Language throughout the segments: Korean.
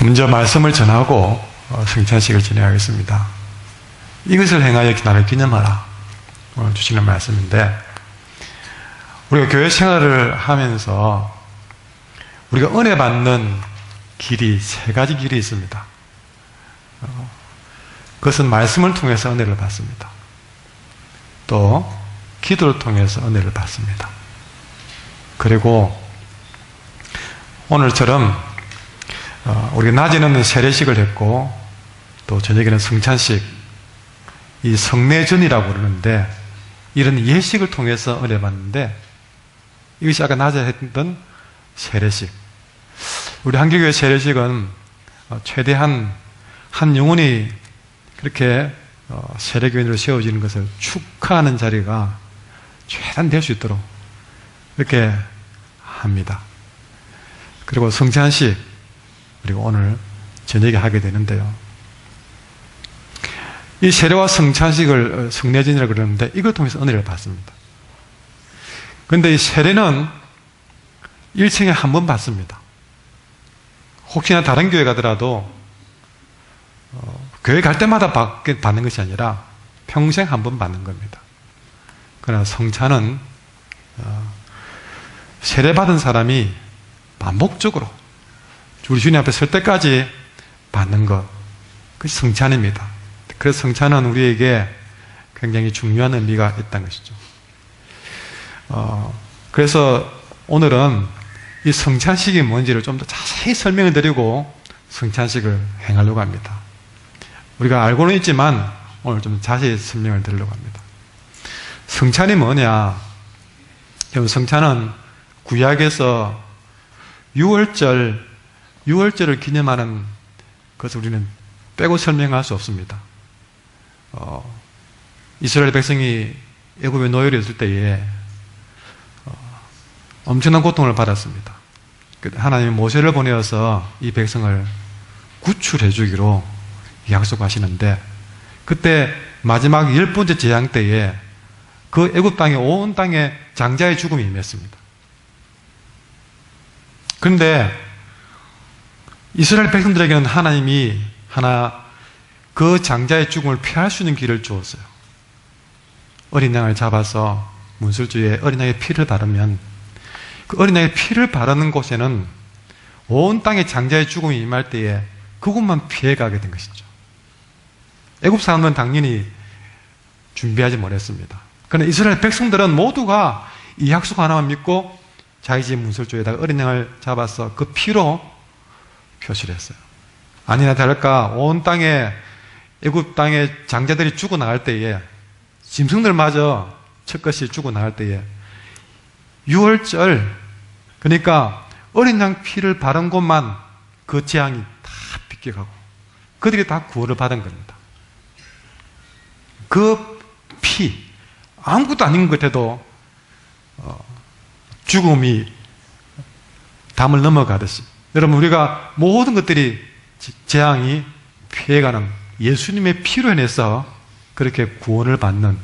먼저 말씀을 전하고 성찬식을 진행하겠습니다. 이것을 행하여 나를 기념하라, 오늘 주시는 말씀인데, 우리가 교회 생활을 하면서 우리가 은혜 받는 길이 세 가지 길이 있습니다. 그것은 말씀을 통해서 은혜를 받습니다. 또 기도를 통해서 은혜를 받습니다. 그리고 오늘처럼 우리가 낮에는 세례식을 했고 또 저녁에는 성찬식, 이 성례전이라고 그러는데, 이런 예식을 통해서 은혜 받는데, 이것이 아까 낮에 했던 세례식. 우리 한길교회 세례식은 최대한 한 영혼이 그렇게 세례교인으로 세워지는 것을 축하하는 자리가 최대한 될 수 있도록 이렇게 합니다. 그리고 성찬식, 그리고 오늘 저녁에 하게 되는데요, 이 세례와 성찬식을 성례전이라고 그러는데 이걸 통해서 은혜를 받습니다. 그런데 이 세례는 1층에 한 번 받습니다. 혹시나 다른 교회 가더라도 교회 갈 때마다 받는 것이 아니라 평생 한 번 받는 겁니다. 그러나 성찬은 세례받은 사람이 반복적으로 우리 주님 앞에 설 때까지 받는 것, 그것이 성찬입니다. 그래서 성찬은 우리에게 굉장히 중요한 의미가 있다는 것이죠. 그래서 오늘은 이 성찬식이 뭔지를 좀 더 자세히 설명을 드리고 성찬식을 행하려고 합니다. 우리가 알고는 있지만 오늘 좀 자세히 설명을 드리려고 합니다. 성찬이 뭐냐? 여러분, 성찬은 구약에서 유월절을 기념하는 것을 우리는 빼고 설명할 수 없습니다. 이스라엘 백성이 애굽의 노예로 있을 때에 엄청난 고통을 받았습니다. 하나님이 모세를 보내어서 이 백성을 구출해 주기로 약속하시는데, 그때 마지막 10번째 재앙 때에 그 애굽 땅에, 온 땅에 장자의 죽음이 임했습니다. 그런데 이스라엘 백성들에게는 하나님이 그 장자의 죽음을 피할 수 있는 길을 주었어요. 어린 양을 잡아서 문설주에 어린 양의 피를 바르면, 그 어린 양의 피를 바르는 곳에는 온 땅에 장자의 죽음이 임할 때에 그곳만 피해가게 된 것이죠. 애굽 사람들은 당연히 준비하지 못했습니다. 그러나 이스라엘 백성들은 모두가 이 약속 하나만 믿고 자기 집 문설주에다가 어린 양을 잡아서 그 피로 표시를 했어요. 아니나 다를까 온 땅에, 애굽 땅에 장자들이 죽어나갈 때에, 짐승들마저 첫것이 죽어나갈 때에 유월절, 그러니까 어린 양 피를 바른 곳만 그 재앙이 다 비껴가고 그들이 다 구원을 받은 겁니다. 그 피, 아무것도 아닌 것 같아도 죽음이 담을 넘어가듯이, 여러분, 우리가 모든 것들이 재앙이 피해가는 예수님의 피로 인해서 그렇게 구원을 받는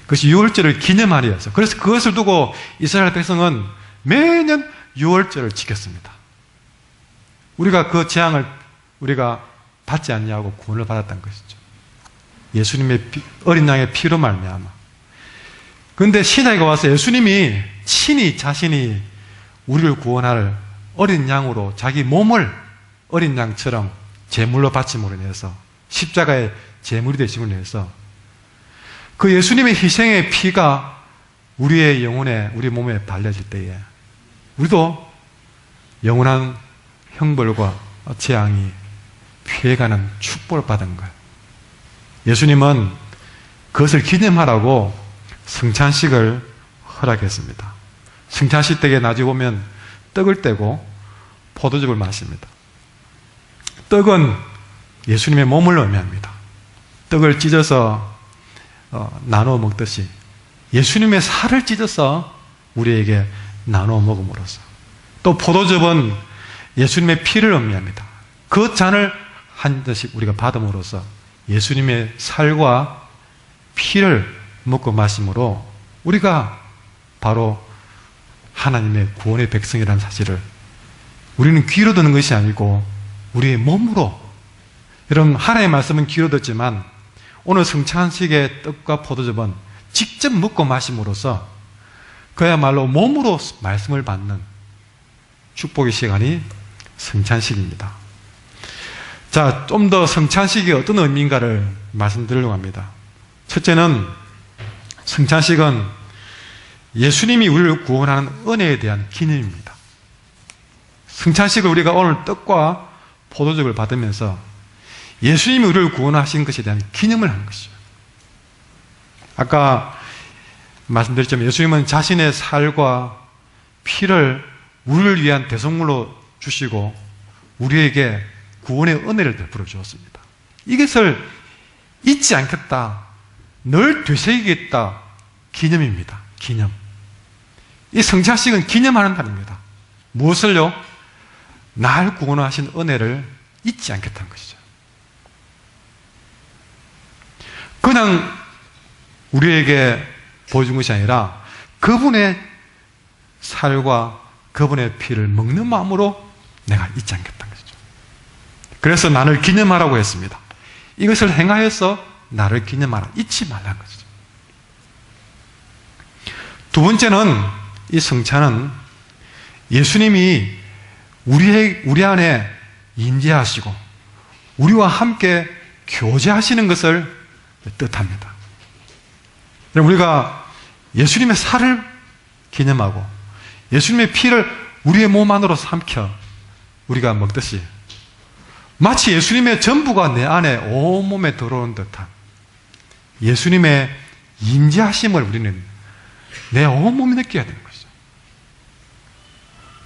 그것이 유월절을 기념하려 해서, 그래서 그것을 두고 이스라엘 백성은 매년 유월절을 지켰습니다. 우리가 그 재앙을 우리가 받지 않냐고 구원을 받았다는 것이죠. 예수님의 어린 양의 피로 말미암아. 그런데 신약에 와서 예수님이 친히 자신이 우리를 구원할 어린 양으로 자기 몸을 어린 양처럼 제물로 바침으로 인해서, 십자가의 제물이 되심으로 인해서 그 예수님의 희생의 피가 우리의 영혼에, 우리 몸에 발려질 때에 우리도 영원한 형벌과 재앙이 피해가는 축복을 받은 거예요. 예수님은 그것을 기념하라고 성찬식을 허락했습니다. 성찬식 때에 나중에 보면 떡을 떼고 포도즙을 마십니다. 떡은 예수님의 몸을 의미합니다. 떡을 찢어서 나누어 먹듯이 예수님의 살을 찢어서 우리에게 나누어 먹음으로써, 또 포도즙은 예수님의 피를 의미합니다. 그 잔을 한 잔씩 우리가 받음으로써 예수님의 살과 피를 먹고 마심으로 우리가 바로 하나님의 구원의 백성이라는 사실을 우리는 귀로 듣는 것이 아니고 우리의 몸으로, 여러분 하나님의 말씀은 귀로 듣지만 오늘 성찬식의 떡과 포도즙은 직접 먹고 마심으로써 그야말로 몸으로 말씀을 받는 축복의 시간이 성찬식입니다. 자, 좀 더 성찬식이 어떤 의미인가를 말씀드리려고 합니다. 첫째는 성찬식은 예수님이 우리를 구원하는 은혜에 대한 기념입니다. 성찬식을 우리가 오늘 떡과 포도즙을 받으면서 예수님이 우리를 구원하신 것에 대한 기념을 하는 것이죠. 아까 말씀드렸지만 예수님은 자신의 살과 피를 우리를 위한 대속물로 주시고 우리에게 구원의 은혜를 베풀어 주었습니다. 이것을 잊지 않겠다, 늘 되새기겠다, 기념입니다. 기념. 이 성찬식은 기념하는 날입니다. 무엇을요? 날 구원하신 은혜를 잊지 않겠다는 것이죠. 그냥 우리에게 보여준 것이 아니라 그분의 살과 그분의 피를 먹는 마음으로 내가 잊지 않겠다는 것이죠. 그래서 나를 기념하라고 했습니다. 이것을 행하여서 나를 기념하라, 잊지 말라는 것이죠. 두 번째는 이 성찬은 예수님이 우리 안에 임재하시고 우리와 함께 교제하시는 것을 뜻합니다. 우리가 예수님의 살을 기념하고 예수님의 피를 우리의 몸 안으로 삼켜 우리가 먹듯이 마치 예수님의 전부가 내 안에 온몸에 들어오는 듯한 예수님의 임재하심을 우리는 내 온몸이 느껴야 되는 것이죠.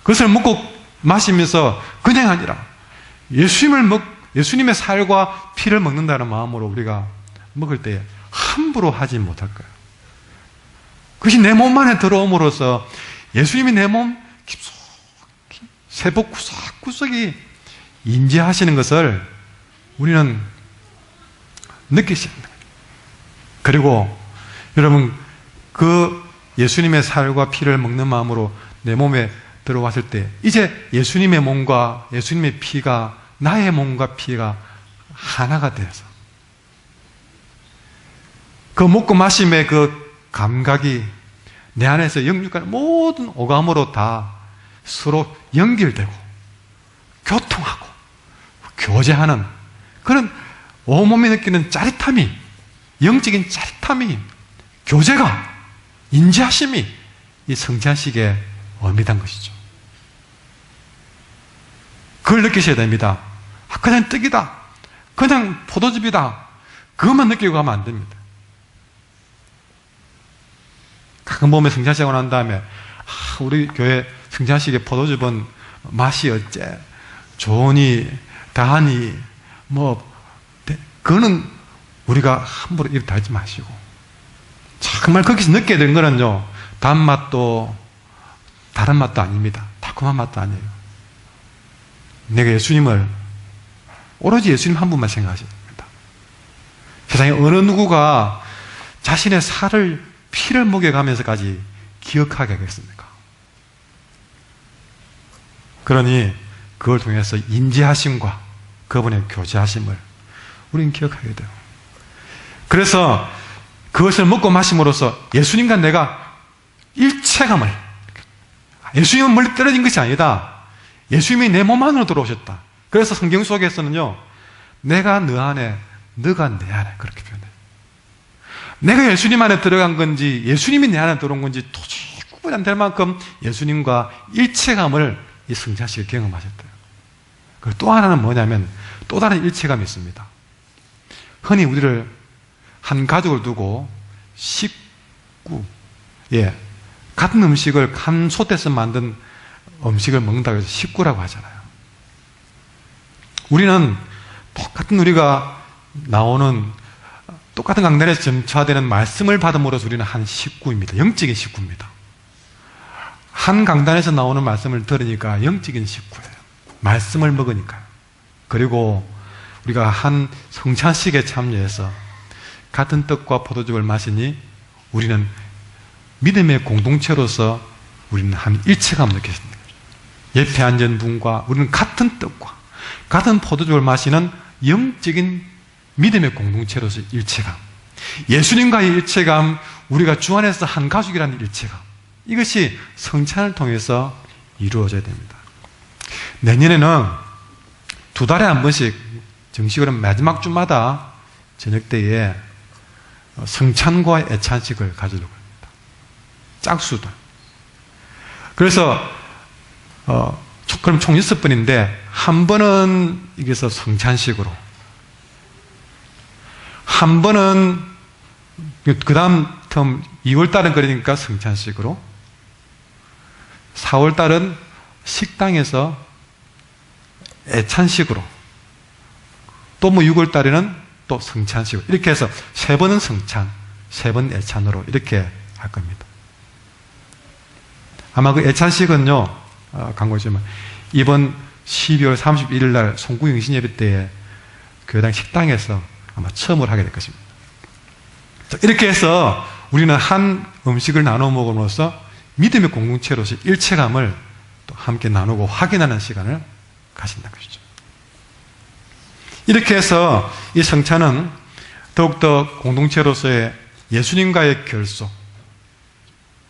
그것을 먹고 마시면서 그냥 아니라 예수님의 살과 피를 먹는다는 마음으로 우리가 먹을 때 함부로 하지 못할 거예요. 그것이 내 몸 안에 들어옴으로써 예수님이 내 몸 깊숙이 세포 구석구석이 임재하시는 것을 우리는 느끼셔야 합니다. 그리고 여러분 그 예수님의 살과 피를 먹는 마음으로 내 몸에 들어왔을 때 이제 예수님의 몸과 예수님의 피가 나의 몸과 피가 하나가 되어서 그 먹고 마심의 그 감각이 내 안에서 영육간 모든 오감으로 다 서로 연결되고 교통하고 교제하는 그런 온몸이 느끼는 짜릿함이, 영적인 짜릿함이, 교제가, 인지하심이 이 성찬식의 의미단 것이죠. 그걸 느끼셔야 됩니다. 그냥 떡이다, 그냥 포도즙이다, 그것만 느끼고 가면 안 됩니다. 가끔 보면 성찬식 하고 난 다음에 우리 교회 성찬식의 포도즙은 맛이 어째 좋으니 다하니 그거는 우리가 함부로 이렇게 하지 마시고 정말 거기서 느껴야 되는 거는요, 단맛도 다른 맛도 아닙니다. 달콤한 맛도 아니에요. 내가 예수님을 오로지 예수님 한 분만 생각하셔야 됩니다. 세상에 어느 누구가 자신의 살을 피를 먹여가면서까지 기억하게 하겠습니까? 그러니 그걸 통해서 임재하심과 그분의 교제하심을 우리는 기억하게 돼요. 그래서 그것을 먹고 마심으로써 예수님과 내가 일체감을, 예수님은 멀리 떨어진 것이 아니다, 예수님이 내 몸 안으로 들어오셨다. 그래서 성경 속에서는요, 내가 너 안에, 너가 내 안에 그렇게 표현해요. 내가 예수님 안에 들어간 건지 예수님이 내 안에 들어온 건지 도저히 구분이 안 될 만큼 예수님과 일체감을 이 성찬식을 경험하셨대요. 그리고 또 하나는 뭐냐면 또 다른 일체감이 있습니다. 흔히 우리를 한 가족을 두고 식구, 같은 음식을 한 솥에서 만든 음식을 먹는다고 해서 식구라고 하잖아요. 우리는 똑같은 우리가 나오는 똑같은 강단에서 점차되는 말씀을 받음으로써 우리는 한 식구입니다. 영적인 식구입니다. 한 강단에서 나오는 말씀을 들으니까 영적인 식구예요. 말씀을 먹으니까요. 그리고 우리가 한 성찬식에 참여해서 같은 떡과 포도즙을 마시니 우리는 믿음의 공동체로서 우리는 한 일체감을 느끼습니다. 옆에 앉은 분과 우리는 같은 떡과 같은 포도주를 마시는 영적인 믿음의 공동체로서의 일체감, 예수님과의 일체감, 우리가 주 안에서 한 가족이라는 일체감, 이것이 성찬을 통해서 이루어져야 됩니다. 내년에는 2달에 한 번씩 정식으로 마지막 주마다 저녁 때에 성찬과 애찬식을 가지려고 합니다. 짝수도. 그래서 그럼 총 6번인데 한 번은 이게서 성찬식으로, 한 번은 그 다음 텀 2월달은 그러니까 성찬식으로, 4월달은 식당에서 애찬식으로, 또 뭐 6월달에는 또 성찬식으로, 이렇게 해서 3번은 성찬, 3번 애찬으로 이렇게 할 겁니다. 아마 그 애찬식은요, 광고지만 이번 12월 31일 날 송구 영신 예배 때에 교회당 식당에서 아마 처음으로 하게 될 것입니다. 이렇게 해서 우리는 한 음식을 나눠 먹음으로써 믿음의 공동체로서 일체감을 또 함께 나누고 확인하는 시간을 가진다는 것이죠. 이렇게 해서 이 성찬은 더욱더 공동체로서의 예수님과의 결속,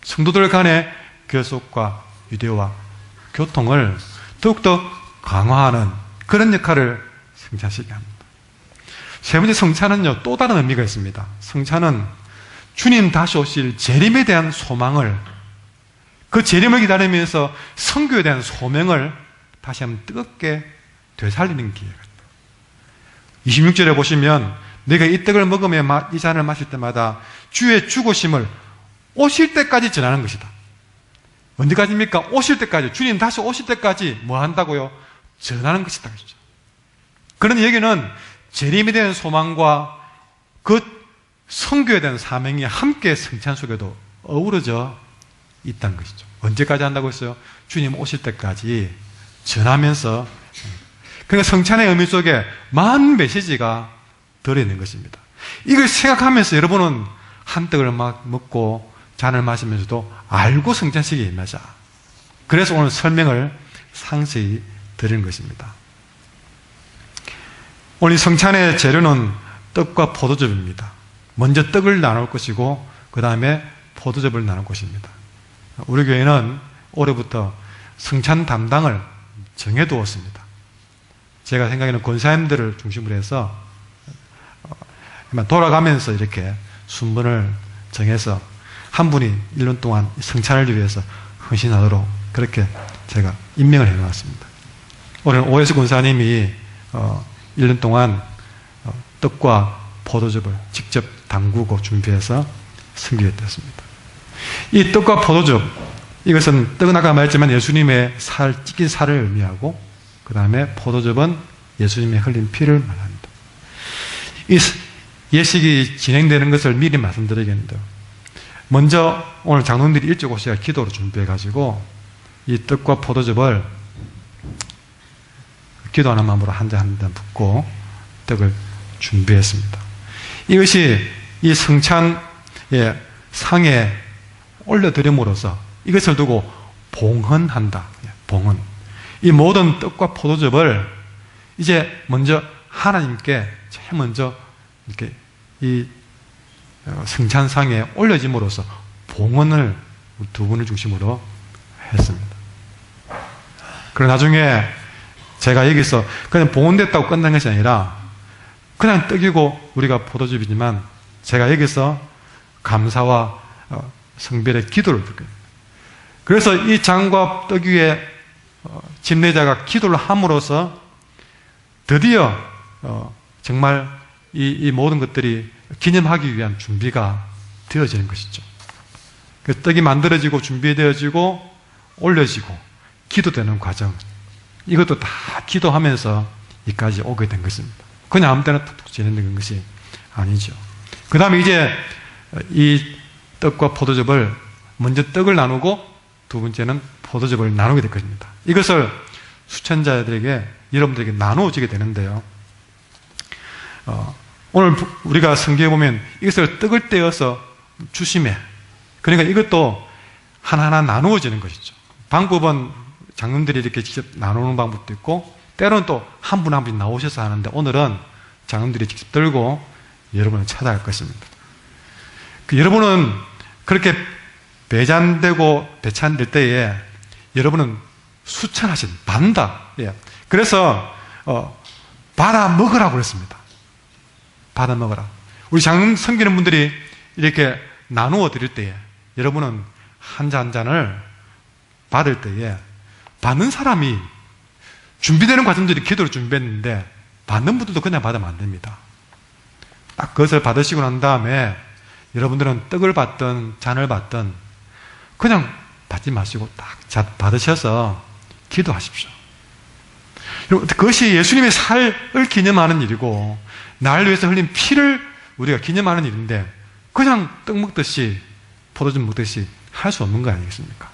성도들 간의 결속과 유대와 교통을 더욱더 강화하는 그런 역할을 성찬식이 합니다. 세 번째 성찬은요, 또 다른 의미가 있습니다. 성찬은 주님 다시 오실 재림에 대한 소망을, 그 재림을 기다리면서 선교에 대한 소명을 다시 한번 뜨겁게 되살리는 기회가 있다. 26절에 보시면 내가 이 떡을 먹으며 이 잔을 마실 때마다 주의 죽으심을 오실 때까지 전하는 것이다. 언제까지입니까? 오실 때까지. 주님 다시 오실 때까지 뭐 한다고요? 전하는 것이다. 그런 얘기는 재림에 대한 소망과 그 선교에 대한 사명이 함께 성찬 속에도 어우러져 있다는 것이죠. 언제까지 한다고 했어요? 주님 오실 때까지 전하면서. 그러니까 성찬의 의미 속에 많은 메시지가 들어있는 것입니다. 이걸 생각하면서 여러분은 한 떡을 막 먹고 잔을 마시면서도 알고 성찬식에 임하자. 그래서 오늘 설명을 상세히 드리는 것입니다. 오늘 성찬의 재료는 떡과 포도즙입니다. 먼저 떡을 나눌 것이고 그 다음에 포도즙을 나눌 것입니다. 우리 교회는 올해부터 성찬 담당을 정해두었습니다. 제가 생각에는 권사님들을 중심으로 해서 돌아가면서 이렇게 순번을 정해서 한 분이 1년 동안 성찬을 위해서 헌신하도록 그렇게 제가 임명을 해놓았습니다. 올해는 오해수 권사님이 1년 동안 떡과 포도즙을 직접 담그고 준비해서 섬기겠습니다. 이 떡과 포도즙, 이것은 떡은 아까 말했지만 예수님의 찢긴 살을 의미하고 그 다음에 포도즙은 예수님의 흘린 피를 말합니다. 이 예식이 진행되는 것을 미리 말씀드리겠는데요. 먼저 오늘 장로님들이 일찍 오셔야 기도로 준비해가지고 이 떡과 포도즙을 기도하는 마음으로 한 잔 한 잔 붓고 떡을 준비했습니다. 이것이 이 성찬의 상에 올려드림으로써 이것을 두고 봉헌한다. 봉헌. 이 모든 떡과 포도즙을 이제 먼저 하나님께 제일 먼저 이렇게 이 성찬상에 올려짐으로써 봉헌을 두 분을 중심으로 했습니다. 그리고 나중에 제가 여기서 그냥 봉헌됐다고 끝난 것이 아니라 그냥 떡이고 우리가 포도즙이지만 제가 여기서 감사와 성별의 기도를 드립니다. 그래서 이 잔과 떡 위에 집례자가 기도를 함으로써 드디어 정말 이 모든 것들이 기념하기 위한 준비가 되어지는 것이죠. 그 떡이 만들어지고 준비되어지고 올려지고 기도되는 과정, 이것도 다 기도하면서 이까지 오게 된 것입니다. 그냥 아무 때나 툭툭 진행된 것이 아니죠. 그 다음에 이제 이 떡과 포도즙을 먼저 떡을 나누고 두 번째는 포도즙을 나누게 될 것입니다. 이것을 수천자들에게 여러분들에게 나누어지게 되는데요. 오늘 우리가 성경에 보면 이것을 떡을 떼어서 주심에, 그러니까 이것도 하나하나 나누어지는 것이죠. 방법은 장로들이 이렇게 직접 나누는 방법도 있고 때로는 또 한 분 한 분이 나오셔서 하는데 오늘은 장로들이 직접 들고 여러분을 찾아갈 것입니다. 여러분은 그렇게 배잔되고 배찬될 때에 여러분은 수찬하신 받는다. 예. 그래서 받아 먹으라고 그랬습니다. 받아 먹으라. 우리 장로 섬기는 분들이 이렇게 나누어 드릴 때에 여러분은 한 잔 한 잔을 받을 때에 받는 사람이 준비되는 과정들이 기도로 준비했는데 받는 분들도 그냥 받으면 안 됩니다. 딱 그것을 받으시고 난 다음에 여러분들은 떡을 받든 잔을 받든 그냥 받지 마시고 딱 받으셔서 기도하십시오. 그것이 예수님의 살을 기념하는 일이고 나를 위해서 흘린 피를 우리가 기념하는 일인데 그냥 떡 먹듯이 포도주 먹듯이 할 수 없는 거 아니겠습니까?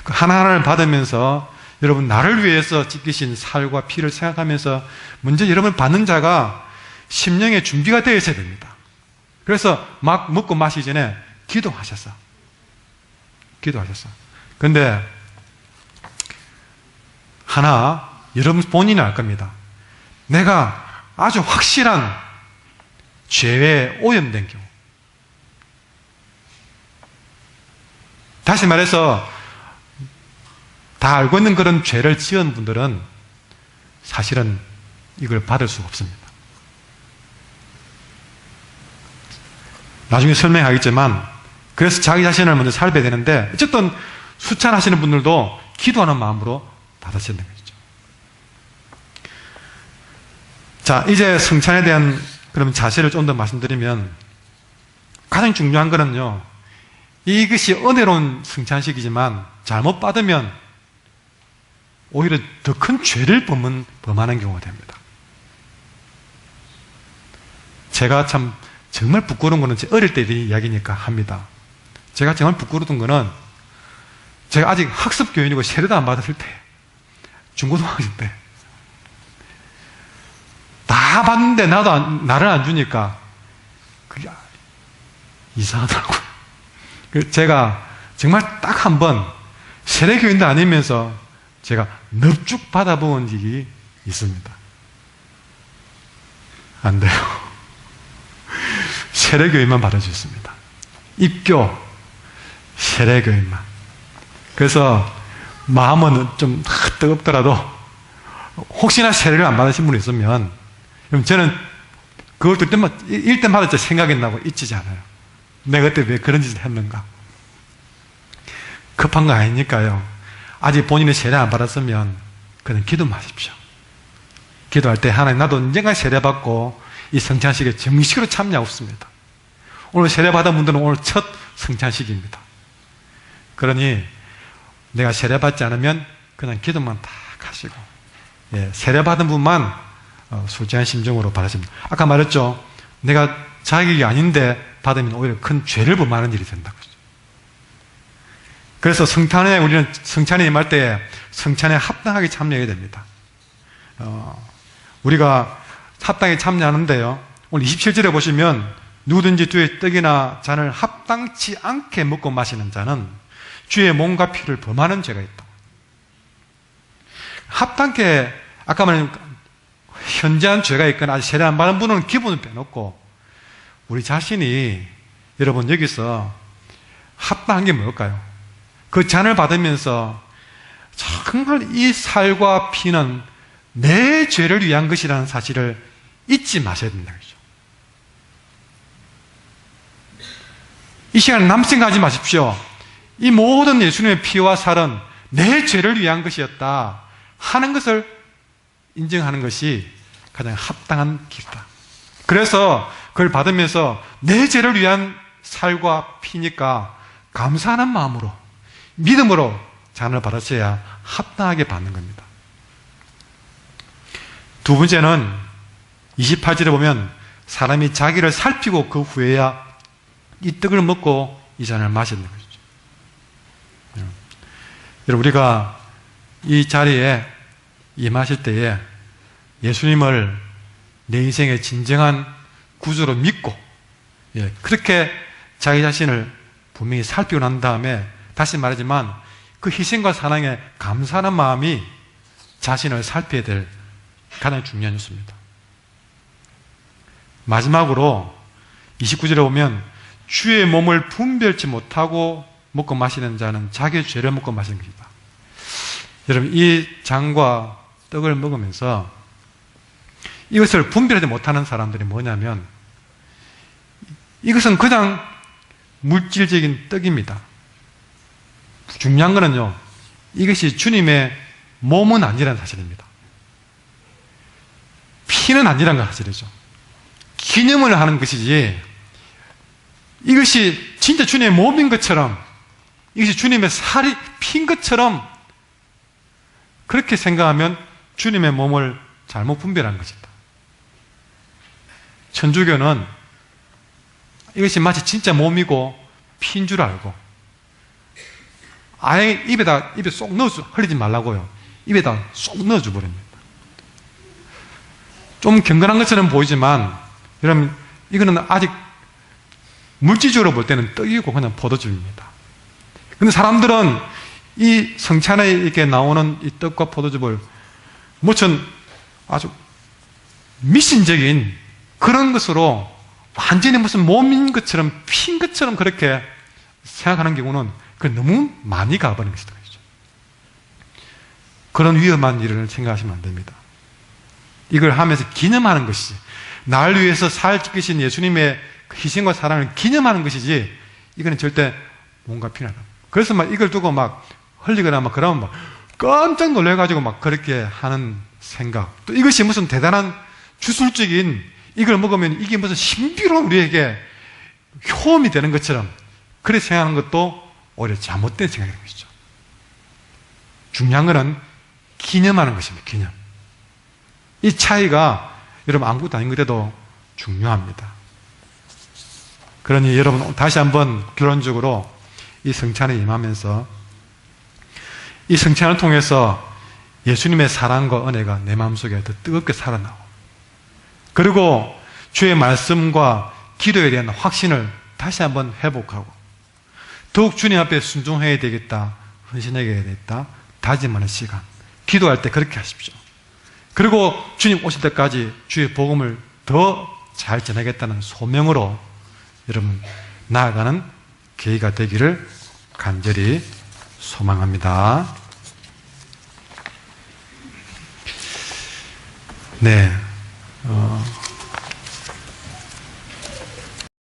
그 하나하나를 받으면서 여러분 나를 위해서 찢기신 살과 피를 생각하면서 먼저 여러분 받는 자가 심령의 준비가 되어 있어야 됩니다. 그래서 막 먹고 마시기 전에 기도하셨어. 그런데 하나 여러분 본인이 알 겁니다. 내가 아주 확실한 죄에 오염된 경우, 다시 말해서 다 알고 있는 그런 죄를 지은 분들은 사실은 이걸 받을 수가 없습니다. 나중에 설명하겠지만 그래서 자기 자신을 먼저 살펴야 되는데 어쨌든 수찬하시는 분들도 기도하는 마음으로 받으시는 거죠. 자, 이제 성찬에 대한 그럼 자세를 좀 더 말씀드리면 가장 중요한 거는요, 이것이 은혜로운 성찬식이지만 잘못 받으면 오히려 더 큰 죄를 범하는 경우가 됩니다. 제가 참 정말 부끄러운 거는 제 어릴 때 이야기니까 합니다. 제가 정말 부끄러웠던 거는 제가 아직 학습교인이고 세례도 안 받았을 때, 중고등학생 때 다 받는데 나를 안 주니까 그게 이상하더라고요. 제가 정말 딱 한 번 세례교인도 아니면서 제가 넙죽 받아본 적이 있습니다. 안 돼요. 세례교인만 받아주셨습니다. 입교 세례교인만. 그래서 마음은 좀 뜨겁더라도 혹시나 세례를 안 받으신 분이 있으면 그럼 저는 그걸 들 때마다 일 때마다 제 생각이 나고 잊히지 않아요. 내가 그때 왜 그런 짓을 했는가. 급한 거 아니니까요. 아직 본인이 세례 안 받았으면 그냥 기도만 하십시오. 기도할 때 하나님 나도 언젠가 세례 받고 이 성찬식에 정식으로 참여하고 있습니다. 오늘 세례 받은 분들은 오늘 첫 성찬식입니다. 그러니 내가 세례 받지 않으면 그냥 기도만 딱 하시고, 예, 세례 받은 분만 솔직한 심정으로 받으십니다. 아까 말했죠. 내가 자격이 아닌데 받으면 오히려 큰 죄를 범하는 일이 된다고. 그래서 성찬에 우리는 성찬에 임할 때 성찬에 합당하게 참여해야 됩니다. 우리가 합당하게 참여하는데요. 오늘 27절에 보시면 누구든지 주의 떡이나 잔을 합당치 않게 먹고 마시는 자는 주의 몸과 피를 범하는 죄가 있다. 합당케 아까 말한 현저한 죄가 있거나 아직 세례 안 받은 분은 기분을 빼놓고 우리 자신이 여러분 여기서 합당한 게 뭘까요? 그 잔을 받으면서 정말 이 살과 피는 내 죄를 위한 것이라는 사실을 잊지 마셔야 된다는 거죠. 이 시간에 남생각하지 마십시오. 이 모든 예수님의 피와 살은 내 죄를 위한 것이었다 하는 것을 인정하는 것이 가장 합당한 길이다. 그래서 그걸 받으면서 내 죄를 위한 살과 피니까 감사하는 마음으로 믿음으로 잔을 받으셔야 합당하게 받는 겁니다. 두 번째는 28절에 보면 사람이 자기를 살피고 그 후에야 이 떡을 먹고 이 잔을 마시는 것이죠. 여러분, 우리가 이 자리에 임하실 때에 예수님을 내 인생의 진정한 구주로 믿고, 예, 그렇게 자기 자신을 분명히 살피고 난 다음에 다시 말하지만 그 희생과 사랑에 감사하는 마음이 자신을 살펴야 될 가장 중요한 요소입니다. 마지막으로 29절에 보면 주의 몸을 분별치 못하고 먹고 마시는 자는 자기의 죄를 먹고 마시는 것이다. 여러분, 이 장과 떡을 먹으면서 이것을 분별하지 못하는 사람들이 뭐냐면, 이것은 그냥 물질적인 떡입니다. 중요한 거는요, 이것이 주님의 몸은 아니라는 사실입니다. 피는 아니라는 사실이죠. 기념을 하는 것이지, 이것이 진짜 주님의 몸인 것처럼, 이것이 주님의 살이 핀 것처럼 그렇게 생각하면 주님의 몸을 잘못 분별한 것이다. 천주교는 이것이 마치 진짜 몸이고 피인 줄 알고 아예 입에 쏙 넣어서 흘리지 말라고요. 입에다 쏙 넣어줘 버립니다. 좀 경건한 것처럼 보이지만 여러분, 이거는 아직 물질적으로 볼 때는 떡이고 그냥 포도즙입니다. 근데 사람들은 이 성찬에 이렇게 나오는 이 떡과 포도즙을 무슨 아주 미신적인 그런 것으로 완전히 무슨 몸인 것처럼 핀 것처럼 그렇게 생각하는 경우는 그 너무 많이 가버린 것이다. 그런 위험한 일을 생각하시면 안 됩니다. 이걸 하면서 기념하는 것이지, 날 위해서 살 찢기신 예수님의 희생과 사랑을 기념하는 것이지, 이거는 절대 뭔가 필요하다. 그래서 막 이걸 두고 막 흘리거나 막 그러면 막 깜짝 놀래가지고 막 그렇게 하는 생각, 또 이것이 무슨 대단한 주술적인, 이걸 먹으면 이게 무슨 신비로운 우리에게 효험이 되는 것처럼 그렇게 생각하는 것도 오히려 잘못된 생각인 것이죠. 중요한 것은 기념하는 것입니다. 기념. 이 차이가 여러분 아무것도 아닌 것에도 중요합니다. 그러니 여러분, 다시 한번 결론적으로 이 성찬에 임하면서 이 성찬을 통해서 예수님의 사랑과 은혜가 내 마음속에 더 뜨겁게 살아나고, 그리고 주의 말씀과 기도에 대한 확신을 다시 한번 회복하고, 더욱 주님 앞에 순종해야 되겠다, 헌신해야 되겠다 다짐하는 시간, 기도할 때 그렇게 하십시오. 그리고 주님 오실 때까지 주의 복음을 더 잘 전하겠다는 소명으로 여러분 나아가는 계기가 되기를 간절히 소망합니다. 네.